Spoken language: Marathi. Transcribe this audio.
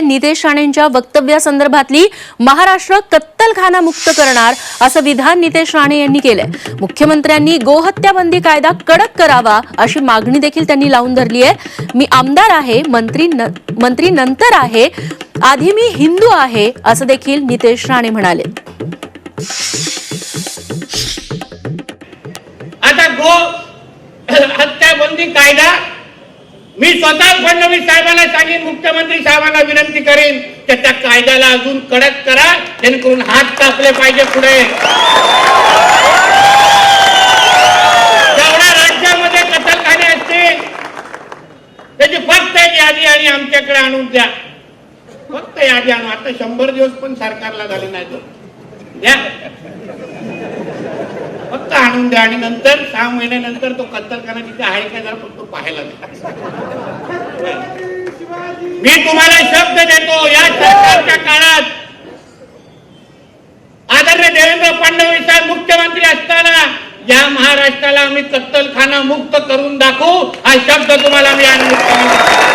नितेश राणेंच्या वक्तव्यासंदर्भातली महाराष्ट्र कत्तलखाना मुक्त करणार असं विधान नितेश राणे यांनी केलंय। मुख्यमंत्र्यांनी गोहत्या बंदी कायदा कडक करावा अशी मागणी देखील त्यांनी लावून धरली आहे। मी आमदार आहे, मंत्री नंतर आहे, आधी मी हिंदू आहे असं देखील नितेश राणे म्हणाले। आता गो हत्या बंदी कायदा मी स्वतः फडणवीस साहेबांना सांगेन, मुख्यमंत्री साहेबांना विनंती करेन की त्या कायद्याला अजून कडक करा, जेणेकरून हात कापले पाहिजे। पुढे जेवढ्या राज्यामध्ये कत्तलखाने असतील त्याची फक्त एक यादी आणि आमच्याकडे आणून द्या, फक्त यादी आणून। आता 100 दिवस पण सरकारला झाले नाही, द्या फक्त आणून द्या आणि नंतर 6 महिन्यानंतर तो कत्तलखाना तिथे आहे का जरा फक्त पाहायला द्या। मी तुम्हाला शब्द देतो, या सरकारच्या काळात आदरणीय देवेंद्र फडणवीस साहेब मुख्यमंत्री असताना या महाराष्ट्राला आम्ही कत्तलखाना मुक्त करून दाखवू, हा शब्द तुम्हाला मी